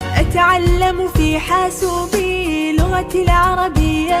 أتعلم في حاسوبي لغة العربية।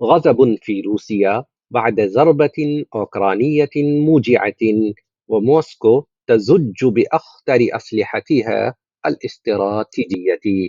غضب في روسيا بعد ضربة أوكرانية موجعة، وموسكو تزج بأخطر أسلحتها الاستراتيجية.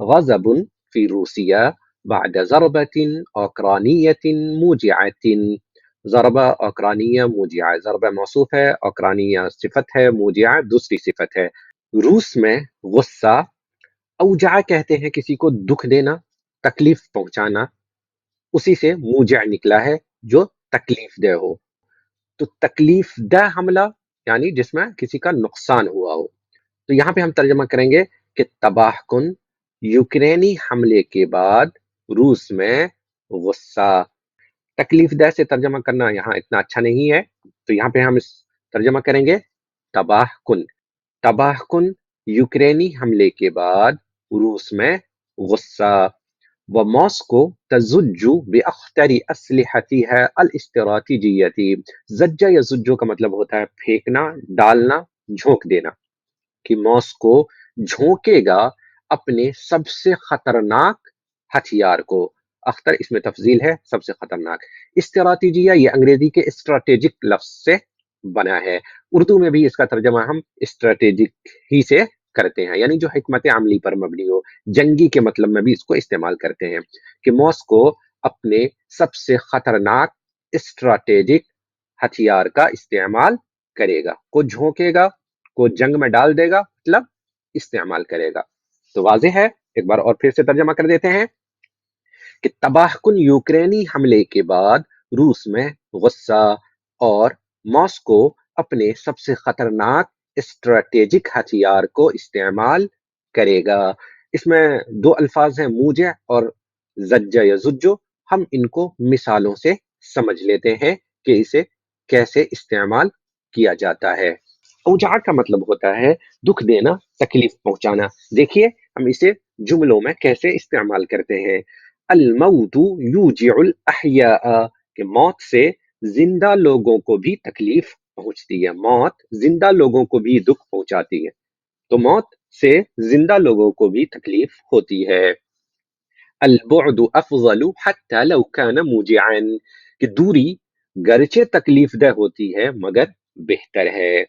غضب في روسيا بعد ضربة أوكرانية موجعة. ضربة أوكرانية موجعة. ضربة موصوف ہے، اوکرانیہ صفت ہے، موجعہ دوسری صفت ہے۔ روس میں غصہ، اوجع کہتے ہیں کسی کو دکھ دینا، تکلیف پہنچانا، اسی سے موجع نکلا ہے جو تکلیف دہ ہو۔ تو تکلیف دہ حملہ یعنی جس میں کسی کا نقصان ہوا ہو۔ تو یہاں پہ ہم ترجمہ کریں گے کہ تباہ کن یوکرینی حملے کے بعد روس میں غصہ۔ تکلیف دہ سے ترجمہ کرنا یہاں اتنا اچھا نہیں ہے، تو یہاں پہ ہم اس ترجمہ کریں گے تباہ کن۔ تباہ کن یوکرینی حملے کے بعد روس میں غصہ۔ وماسکو تزج باخطر اسلحتها الاستراتیجیتی۔ زج یا زجو کا مطلب ہوتا ہے پھینکنا، ڈالنا، جھونک دینا، کہ ماسکو جھونکے گا اپنے سب سے خطرناک ہتھیار کو۔ اختر اس میں تفضیل ہے، سب سے خطرناک۔ استراتیجیہ یہ انگریزی کے اسٹریٹجک لفظ سے بنا ہے۔ اردو میں بھی اس کا ترجمہ ہم اسٹریٹجک ہی سے کرتے ہیں، یعنی جو حکمت عملی پر مبنی ہو۔ جنگی کے مطلب میں بھی اس کو استعمال کرتے ہیں کہ ماسکو اپنے سب سے خطرناک اسٹریٹجک ہتھیار کا استعمال کرے گا۔ کو جھونکے گا، کو جنگ میں ڈال دے گا، مطلب استعمال کرے گا۔ تو واضح ہے، ایک بار اور پھر سے ترجمہ کر دیتے ہیں کہ تباہ کن یوکرینی حملے کے بعد روس میں غصہ اور ماسکو اپنے سب سے خطرناک اسٹریٹجک ہتھیار کو استعمال کرے گا۔ اس میں دو الفاظ ہیں، موجع اور زج یا زجو۔ ہم ان کو مثالوں سے سمجھ لیتے ہیں کہ اسے کیسے استعمال کیا جاتا ہے۔ اوجع کا مطلب ہوتا ہے دکھ دینا، تکلیف پہنچانا۔ دیکھیے ہم اسے جملوں میں کیسے استعمال کرتے ہیں۔ الموت یوجع الاحیاء، کہ موت سے زندہ لوگوں کو بھی تکلیف پہنچتی ہے۔ موت زندہ لوگوں کو بھی دکھ پہنچاتی ہے، تو موت سے زندہ لوگوں کو بھی تکلیف ہوتی ہے۔ البعد افضل حتى لو كان موجعا، کہ دوری گرچہ تکلیف دہ ہوتی ہے مگر بہتر ہے۔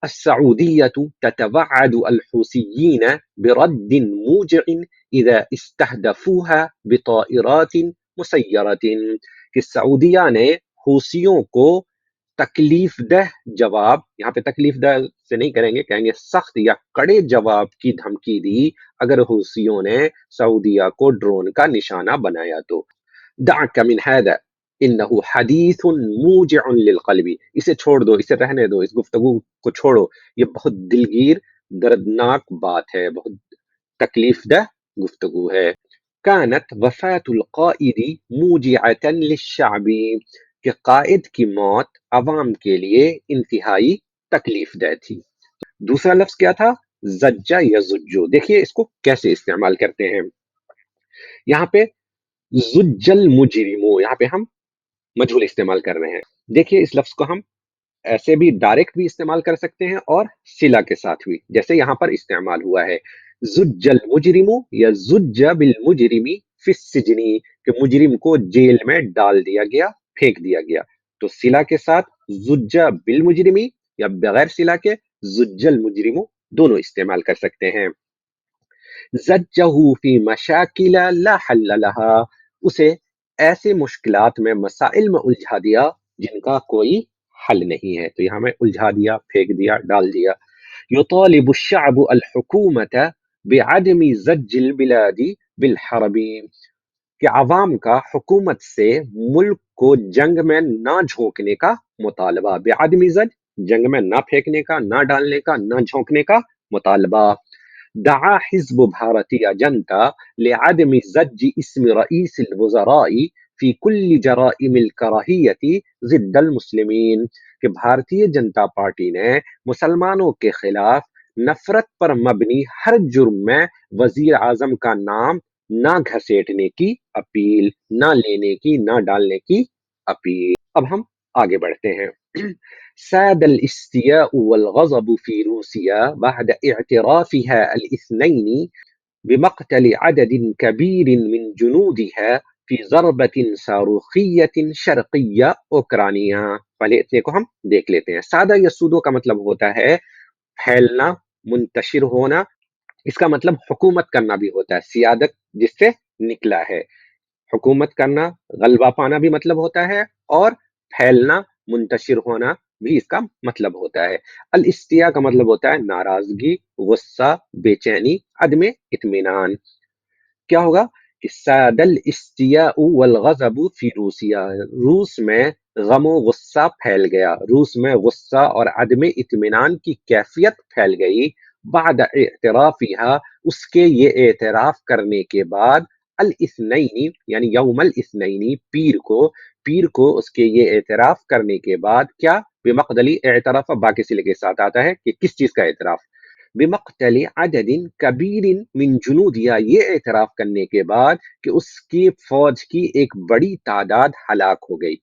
السعودية تتوعد الحوثيين برد موجع إذا استهدفوها بطائرات مسيرة، کہ سعودیہ نے حوثیوں کو تکلیف دہ جواب، یہاں پہ تکلیف دہ سے نہیں کریں گے، کہیں گے سخت یا کڑے جواب کی دھمکی دی اگر حوثیوں نے سعودیہ کو ڈرون کا نشانہ بنایا تو۔ دعک من هذا انه حدیث موجع للقلب، اسے چھوڑ دو، اسے رہنے دو، اس گفتگو کو چھوڑو، یہ بہت دلگیر دردناک بات ہے، بہت تکلیف دہ گفتگو ہے۔ كانت وفاة القائد موجعة للشعب، کہ قائد کی موت عوام کے لیے انتہائی تکلیف دہ تھی۔ دوسرا لفظ کیا تھا؟ زجا یزجو. دیکھیے اس کو کیسے استعمال کرتے ہیں. یہاں پہ زجل مجرمو، یہاں پہ ہم مجہول استعمال کر رہے ہیں. دیکھیے اس لفظ کو ہم ایسے بھی ڈائریکٹ بھی استعمال کر سکتے ہیں اور صلہ کے ساتھ بھی، جیسے یہاں پر استعمال ہوا ہے زج المجرم یا زج بالمجرمی فی السجن، کہ مجرم کو جیل میں ڈال دیا گیا، پھینک دیا گیا. تو صلہ کے ساتھ زج بالمجرمی یا بغیر صلہ کے زج المجرم دونوں استعمال کر سکتے ہیں. زجہ فی مشاکل لا حل لہا، اسے ایسے مشکلات میں، مسائل میں الجھا دیا جن کا کوئی حل نہیں ہے. تو یہاں میں الجھا دیا، پھینک دیا، ڈال دیا. یطالب الشعب الحکومت بعدم زج البلاد بالحرب، کہ عوام کا حکومت سے ملک کو جنگ میں نہ جھونکنے کا مطالبہ. بعدم زج، جنگ میں نہ پھینکنے کا، نہ ڈالنے کا، نہ جھونکنے کا مطالبہ. دعا حزب بھارتیہ جنتا لعدم زج اسم رئیس الوزراء فی کل جرائم الکراہیت ضد المسلمین، کہ بھارتیہ جنتا پارٹی نے مسلمانوں کے خلاف نفرت پر مبنی ہر جرم میں وزیر اعظم کا نام نہ گھسیٹنے کی اپیل، نہ لینے کی، نہ ڈالنے کی اپیل. اب ہم آگے بڑھتے ہیں. ساد الاستياء والغضب في روسيا بعد اعترافها الاثنين بمقتل عدد كبير من جنودها في ضربة صاروخية شرقية اوکرانیہ. پہلے اتنے کو ہم دیکھ لیتے ہیں. سادہ یا سودو کا مطلب ہوتا ہے پھیلنا، منتشر ہونا. اس کا مطلب حکومت کرنا بھی ہوتا ہے، سیادت جس سے نکلا ہے. حکومت کرنا، غلبہ پانا بھی مطلب ہوتا ہے، اور پھیلنا، منتشر ہونا بھی اس کا مطلب ہوتا ہے. الاستیاء کا مطلب ہوتا ہے ناراضگی، غصہ، بے چینی، عدم اطمینان. کیا ہوگا کہ ساد الاستیاء والغضب فی روسیہ، روس میں غم و غصہ پھیل گیا، روس میں غصہ اور عدم اطمینان کی کیفیت پھیل گئی. بعد اعترافها، اس کے یہ اعتراف کرنے کے بعد، الاثنین یعنی یوم الاثنین، پیر کو اس کے یہ اعتراف کرنے کے بعد. کیا؟ بمقتل، اعتراف باقی صلے کے ساتھ آتا ہے کہ کس چیز کا اعتراف؟ بمقتل عدد کبیر من جنودیہ، یہ اعتراف کرنے کے بعد کہ اس کی فوج کی ایک بڑی تعداد ہلاک ہو گئی.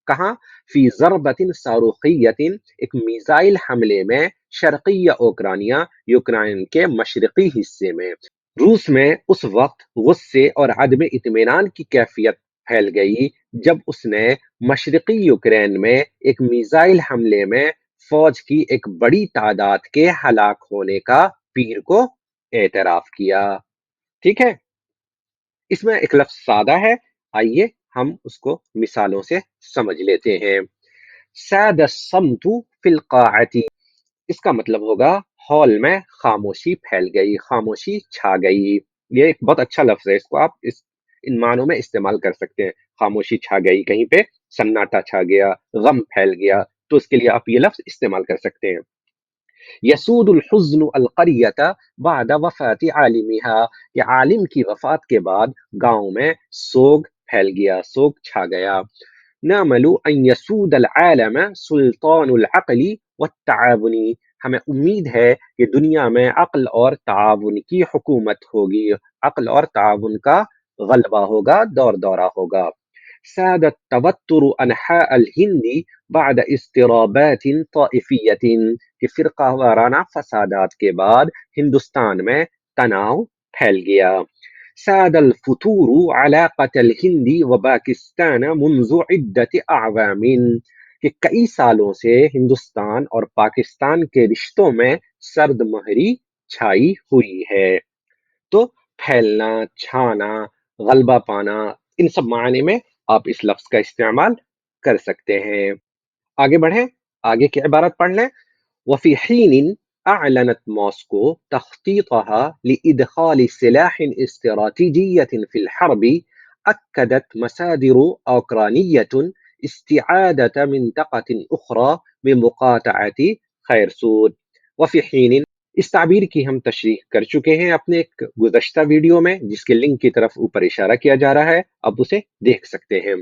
کہاں؟ فی ضربۃ صاروخیۃ، ایک میزائل حملے میں، شرقیہ اوکرانیہ، یوکرائن کے مشرقی حصے میں. روس میں اس وقت غصے اور عدم اطمینان کی کیفیت پھیل گئی جب اس نے مشرقی یوکرین میں ایک میزائل حملے میں فوج کی ایک بڑی تعداد کے ہلاک ہونے کا پیر کو اعتراف کیا. ٹھیک ہے، اس میں ایک لفظ سادہ ہے، آئیے ہم اس کو مثالوں سے سمجھ لیتے ہیں. ساد الصمت فی القاعۃ، اس کا مطلب ہوگا ہال میں خاموشی پھیل گئی، خاموشی چھا گئی. یہ ایک بہت اچھا لفظ ہے، اس کو آپ ان معنوں میں استعمال کر سکتے ہیں. خاموشی چھا گئی، کہیں پہ سناٹا چھا گیا، غم پھیل گیا، تو اس کے لیے آپ یہ لفظ استعمال کر سکتے ہیں. یسود الحزن القریۃ بعد وفات عالمها، کہ عالم کی وفات کے بعد گاؤں میں سوگ پھیل گیا، سوگ چھا گیا. نامل ان یسود العالم سلطان العقل والتعاون، ہمیں امید ہے کہ دنیا میں عقل اور تعاون کی حکومت ہوگی، عقل اور تعاون کا غلبہ ہوگا، دور دورہ ہوگا. ساد التوتر انحاء الہند بعد اضطرابات طائفیۃ، کہ فرقہ وارانہ فسادات کے بعد ہندوستان میں تناؤ پھیل گیا. ساد الفتور علاقۃ الہند و پاکستان منذ عدت اعوام، کہ کئی سالوں سے ہندوستان اور پاکستان کے رشتوں میں سرد مہری چھائی ہوئی ہے. تو پھیلنا، چھانا، غلبہ پانا، ان سب معنی میں آپ اس لفظ کا استعمال کر سکتے ہیں. آگے بڑھیں، آگے کی عبارت پڑھ لیں. وفي حين أعلنت موسكو تخطيطها لإدخال سلاح استراتيجية في الحرب، أكدت مصادر أوكرانية استعادة منطقة أخرى بمقاطعة خيرسود. وفي حين، اس تعبیر کی ہم تشریح کر چکے ہیں اپنے ایک گزشتہ ویڈیو میں، جس کے لنک کی طرف اوپر اشارہ کیا جا رہا ہے، اب اسے دیکھ سکتے ہیں.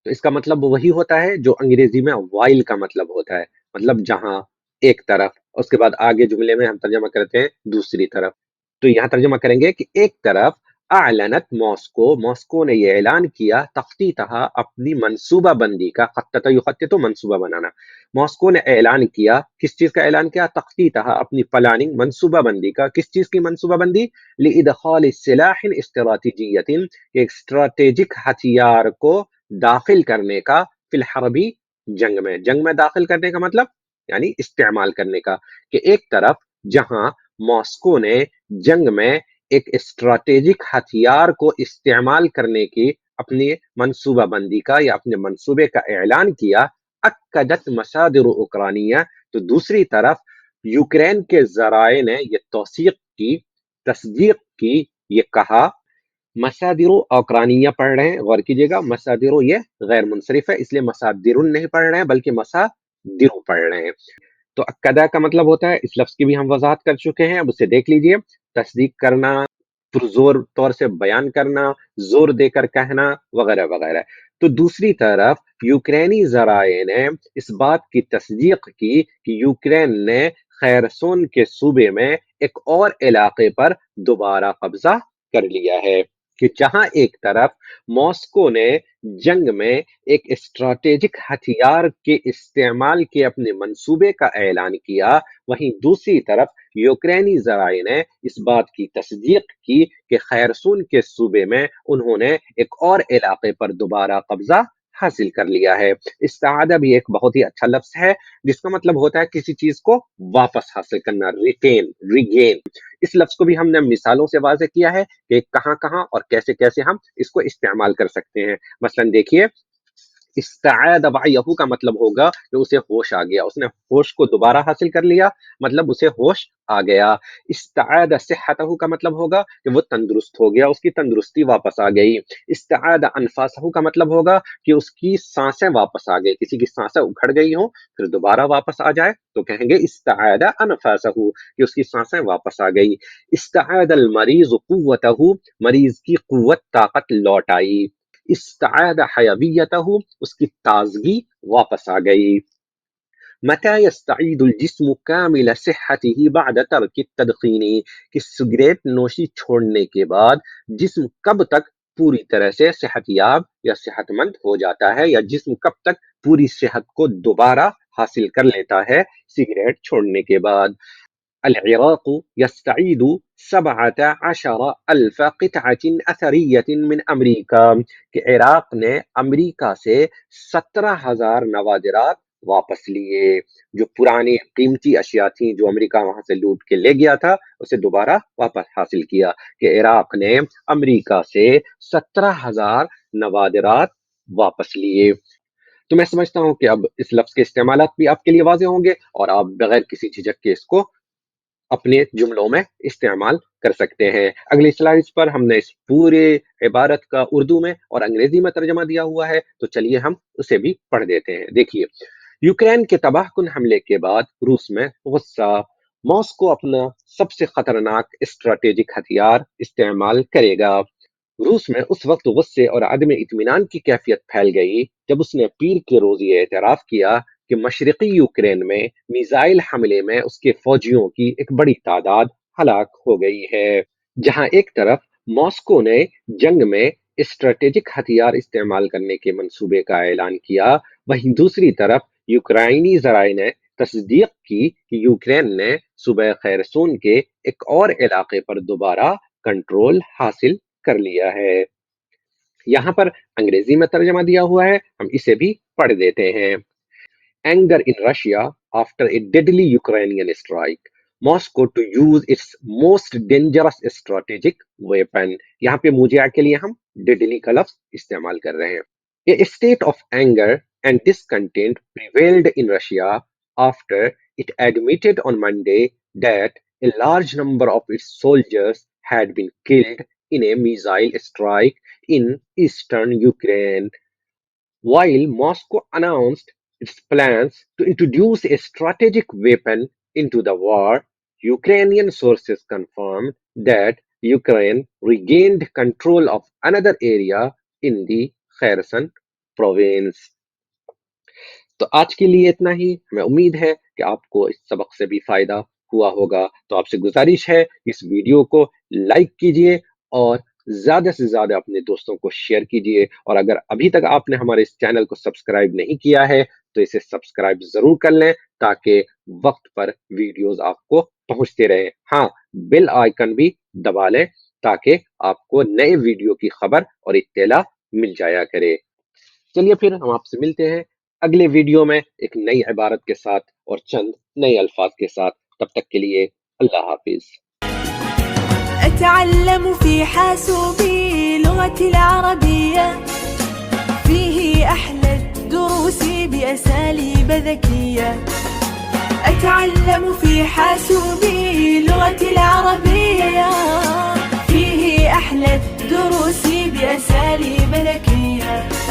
تو اس کا مطلب وہی ہوتا ہے جو انگریزی میں وائل کا مطلب ہوتا ہے، مطلب جہاں، ایک طرف، اس کے بعد آگے جملے میں ہم ترجمہ کرتے ہیں دوسری طرف. تو یہاں ترجمہ کریں گے کہ ایک طرف اعلنت ماسکو نے یہ اعلان کیا تخطیطها اپنی منصوبہ بندی کا. خطط یخطط منصوبہ بنانا. ماسکو نے اعلان کیا. کس چیز کا اعلان کیا؟ تخطیطها اپنی پلاننگ منصوبہ بندی کا. کس چیز کی منصوبہ بندی؟ لادخال سلاح استراتیجیت ایک اسٹریٹجک ہتھیار کو داخل کرنے کا فی الحربی جنگ میں داخل کرنے کا مطلب یعنی استعمال کرنے کا. کہ ایک طرف جہاں ماسکو نے جنگ میں ایک اسٹریٹجک ہتھیار کو استعمال کرنے کی اپنی منصوبہ بندی کا یا اپنے منصوبے کا اعلان کیا. اکدت مصادر اوکرانیہ، تو دوسری طرف یوکرین کے ذرائع نے یہ تصدیق کی، یہ کہا. مصادر اوکرانیہ پڑھ رہے ہیں، غور کیجیے گا، مصادر یہ غیر منصرف ہے، اس لیے مصادر نہیں پڑھ رہے ہیں بلکہ مصادر پڑھ رہے ہیں. تو اکدا کا مطلب ہوتا ہے، اس لفظ کی بھی ہم وضاحت کر چکے ہیں، اب اسے دیکھ لیجئے. تصدیق کرنا، پرزور طور سے بیان کرنا، زور دے کر کہنا، وغیرہ وغیرہ. تو دوسری طرف یوکرینی ذرائع نے اس بات کی تصدیق کی کہ یوکرین نے خیرسون کے صوبے میں ایک اور علاقے پر دوبارہ قبضہ کر لیا ہے. کہ جہاں ایک طرف ماسکو نے جنگ میں ایک اسٹریٹجک ہتھیار کے استعمال کے اپنے منصوبے کا اعلان کیا، وہیں دوسری طرف یوکرینی ذرائع نے اس بات کی تصدیق کی کہ خیرسون کے صوبے میں انہوں نے ایک اور علاقے پر دوبارہ قبضہ حاصل کر لیا ہے. استعادہ بھی ایک بہت ہی اچھا لفظ ہے جس کا مطلب ہوتا ہے کسی چیز کو واپس حاصل کرنا، ریگین. اس لفظ کو بھی ہم نے مثالوں سے واضح کیا ہے کہ کہاں کہاں اور کیسے کیسے ہم اس کو استعمال کر سکتے ہیں. مثلا دیکھیے، استعاد وعیہ کا مطلب ہوگا کہ اسے ہوش آ گیا، اس نے ہوش کو دوبارہ حاصل کر لیا، مطلب اسے ہوش آ گیا. استعاد صحتہ کا مطلب ہوگا کہ وہ تندرست ہو گیا، اس کی تندرستی واپس آ گئی. استعاد انفاسہ کا مطلب ہوگا کہ اس کی سانسیں واپس آ گئی. کسی کی سانسیں اکھڑ گئی ہوں پھر دوبارہ واپس آ جائے تو کہیں گے استعاد انفاسہ، کہ اس کی سانسیں واپس آ گئی. استعاد المریض قوتہ، مریض کی قوت طاقت لوٹ آئی. استعاد حیویتہ، اس کی تازگی واپس آ گئی. متى يستعيد الجسم كامل صحته بعد ترک التدخین، کہ سگریٹ نوشی چھوڑنے کے بعد جسم کب تک پوری طرح سے صحت یاب یا صحت مند ہو جاتا ہے، یا جسم کب تک پوری صحت کو دوبارہ حاصل کر لیتا ہے سگریٹ چھوڑنے کے بعد. العراق يستعيد 17,000 قطعة أثرية من امریکہ، کہ عراق نے امریکہ سے 17,000 نوادرات واپس لیے. جو پرانی قیمتی اشیاء تھیں جو امریکہ وہاں سے لوٹ کے لے گیا تھا، اسے دوبارہ واپس حاصل کیا. کہ عراق نے امریکہ سے 17,000 نوادرات واپس لیے. تو میں سمجھتا ہوں کہ اب اس لفظ کے استعمالات بھی آپ کے لیے واضح ہوں گے اور آپ بغیر کسی جھجک کے اس کو اپنے جملوں میں استعمال کر سکتے ہیں. اگلی سلائیڈز پر ہم نے اس پورے عبارت کا اردو میں اور انگریزی میں ترجمہ دیا ہوا ہے، تو چلیے ہم اسے بھی پڑھ دیتے ہیں. دیکھیے، یوکرین کے تباہ کن حملے کے بعد روس میں غصہ. ماسکو اپنا سب سے خطرناک اسٹریٹجک ہتھیار استعمال کرے گا. روس میں اس وقت غصے اور عدم اطمینان کی کیفیت پھیل گئی جب اس نے پیر کے روز یہ اعتراف کیا کہ مشرقی یوکرین میں میزائل حملے میں اس کے فوجیوں کی ایک بڑی تعداد ہلاک ہو گئی ہے. جہاں ایک طرف ماسکو نے جنگ میں اسٹریٹجک ہتھیار استعمال کرنے کے منصوبے کا اعلان کیا، وہیں دوسری طرف یوکرائنی ذرائع نے تصدیق کی کہ یوکرین نے صوبہ خیرسون کے ایک اور علاقے پر دوبارہ کنٹرول حاصل کر لیا ہے. یہاں پر انگریزی میں ترجمہ دیا ہوا ہے، ہم اسے بھی پڑھ دیتے ہیں. Anger in Russia after a deadly Ukrainian strike. Moscow to use its most dangerous strategic weapon. یہاں پہ موجیہ کے لیے ہم deadly کا لفظ استعمال کر رہے ہیں. A state of anger and discontent prevailed in Russia after it admitted on Monday that a large number of its soldiers had been killed in a missile strike in eastern Ukraine. While Moscow announced its plans to introduce a strategic weapon into the war, Ukrainian sources confirmed that Ukraine regained control of another area in the Kherson province. تو آج کے لیے اتنا ہی. ہمیں امید ہے کہ آپ کو اس سبق سے بھی فائدہ ہوا ہوگا۔ تو آپ سے گزارش ہے اس ویڈیو کو لائک کیجئے اور زیادہ سے زیادہ اپنے دوستوں کو شیئر کیجئے، اور اگر ابھی تک آپ نے ہمارے اس چینل کو سبسکرائب نہیں کیا ہے تو اسے سبسکرائب ضرور کر لیں تاکہ وقت پر ویڈیوز آپ کو پہنچتے رہے۔ ہاں، بیل آئیکن بھی دبا لیں تاکہ آپ کو نئے ویڈیو کی خبر اور اطلاع مل جایا کرے۔ چلیے پھر ہم آپ سے ملتے ہیں اگلے ویڈیو میں ایک نئی عبارت کے ساتھ اور چند نئے الفاظ کے ساتھ۔ تب تک کے لیے اللہ حافظ۔ أتعلم في حاسوبي لغتي العربية، فيه أحلى الدروس بأساليب ذكية. أتعلم في حاسوبي لغتي العربية، فيه أحلى الدروس بأساليب ذكية.